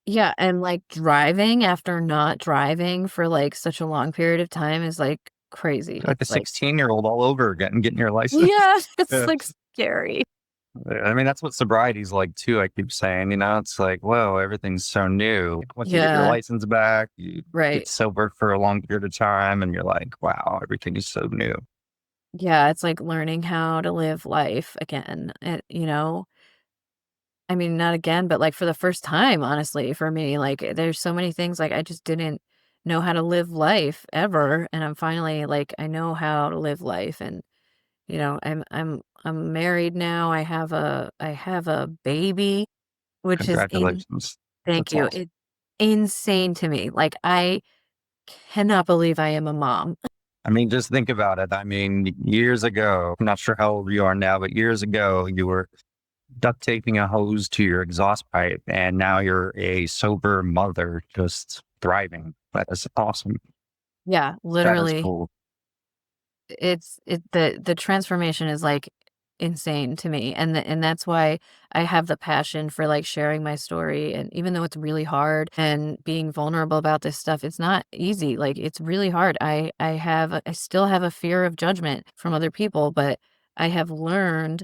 yeah, and, like, driving after not driving for, like, such a long period of time is, like, crazy. Like a It's like 16-year-old all over again, getting your license. yeah, it's, Yeah. like, scary. Yeah, I mean, that's what sobriety's like too. I keep saying, it's like, whoa, everything's so new. Once you get your Yeah, license back, you get right. sober for a long period of time, and you're like, wow, everything is so new. Yeah, it's like learning how to live life again, I mean, not again, but, like, for the first time, honestly, for me, like, there's so many things, like, I just didn't know how to live life ever, and I'm finally, like, I know how to live life, and, I'm married now, I have a baby, which is in Congratulations. thank That's you, awesome. it's insane to me, like, I cannot believe I am a mom. I mean, just think about it. I mean, years ago, I'm not sure how old you are now, but years ago, you were duct taping a hose to your exhaust pipe, and now you're a sober mother just thriving. That is awesome. Yeah, That is literally. cool. The transformation is, like, insane to me, and that's why I have the passion for, like, sharing my story, and even though it's really hard and being vulnerable about this stuff, it's not easy, like, it's really hard. I still have a fear of judgment from other people, but I have learned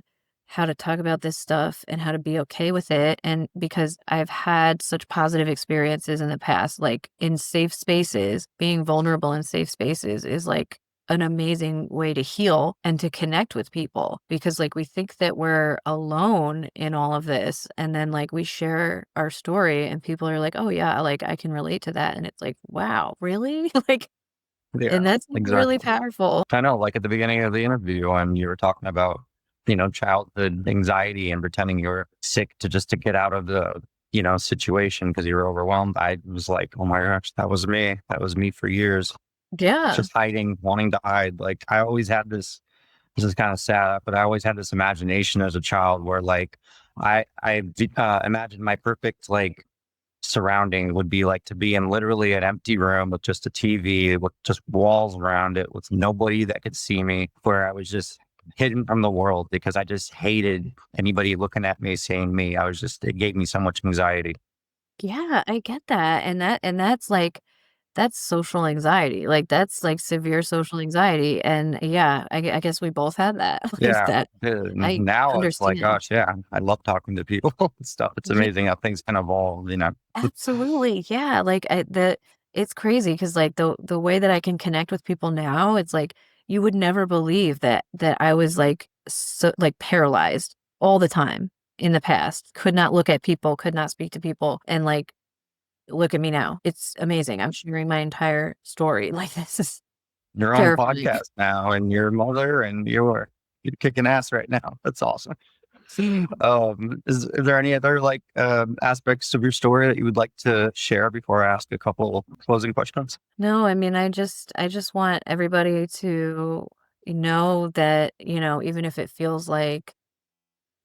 how to talk about this stuff and how to be okay with it, and because I've had such positive experiences in the past, like, in safe spaces, being vulnerable in safe spaces is, like, an amazing way to heal and to connect with people because like we think that we're alone in all of this and then like we share our story and people are like, "Oh yeah, like I can relate to that." And it's like, "Wow, really?" Like Yeah, and that's like really exactly. powerful. I know, like at the beginning of the interview, when you were talking about, childhood anxiety and pretending you were sick to get out of the, situation because you were overwhelmed. I was like, oh my gosh, that was me. That was me for years, Yeah. just hiding, wanting to hide. Like I always had this is kind of sad, but I always had this imagination as a child where like I imagined my perfect like surrounding would be like to be in literally an empty room with just a TV with just walls around it with nobody that could see me, where I was just hidden from the world because I just hated anybody looking at me, seeing me. It gave me so much anxiety. Yeah, I get that. And that's like that's social anxiety. Like that's like severe social anxiety. And yeah, I guess we both had that. Like Yeah. that. I Now it's like, understand. gosh, yeah, I love talking to people and stuff. It's Yeah. amazing how things can evolve. Absolutely, yeah, like, it's crazy because like, the way that I can connect with people now, it's like, you would never believe that I was, like, so like, paralyzed all the time in the past, could not look at people, could not speak to people, and, like, look at me now. It's amazing, I'm sharing my entire story, like, this is Your own terrifying. podcast now and your mother and you're kicking ass right now. That's awesome. Is there any other like aspects of your story that you would like to share before I ask a couple closing questions? No, I mean, I just want everybody to know that, even if it feels like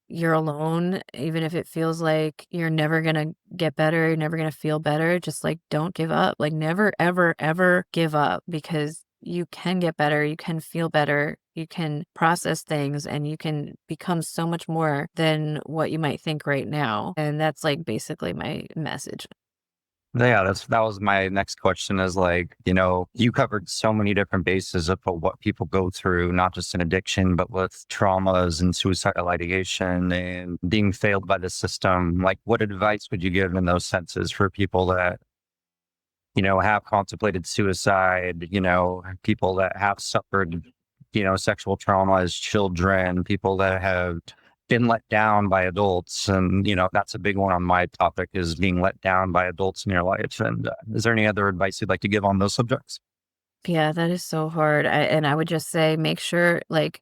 you're alone, even if it feels like you're never gonna get better, you're never gonna feel better, just like don't give up. Like never, ever, ever give up because you can get better, you can feel better, you can process things, and you can become so much more than what you might think right now. And that's like basically my message. Yeah, that was my next question is like, you covered so many different bases of what people go through, not just in addiction, but with traumas and suicidal ideation and being failed by the system. Like, what advice would you give in those senses for people that have contemplated suicide, people that have suffered, sexual trauma as children, people that have been let down by adults. And, that's a big one on my topic is being let down by adults in your life. And is there any other advice you'd like to give on those subjects? Yeah, that is so hard. And I would just say make sure like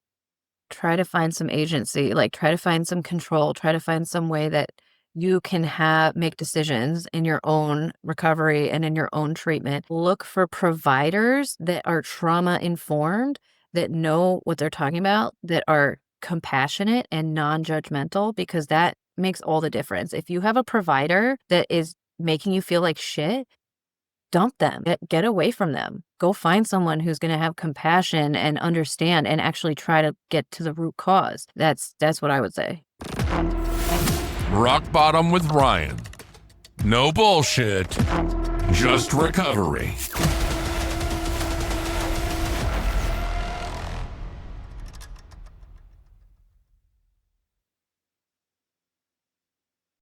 try to find some agency, like try to find some control, try to find some way that you can have make decisions in your own recovery and in your own treatment. Look for providers that are trauma informed, that know what they're talking about, that are compassionate and non-judgmental because that makes all the difference. If you have a provider that is making you feel like shit, dump them. Get away from them. Go find someone who's going to have compassion and understand and actually try to get to the root cause. That's what I would say. Rock Bottom with Ryan. No bullshit, just recovery.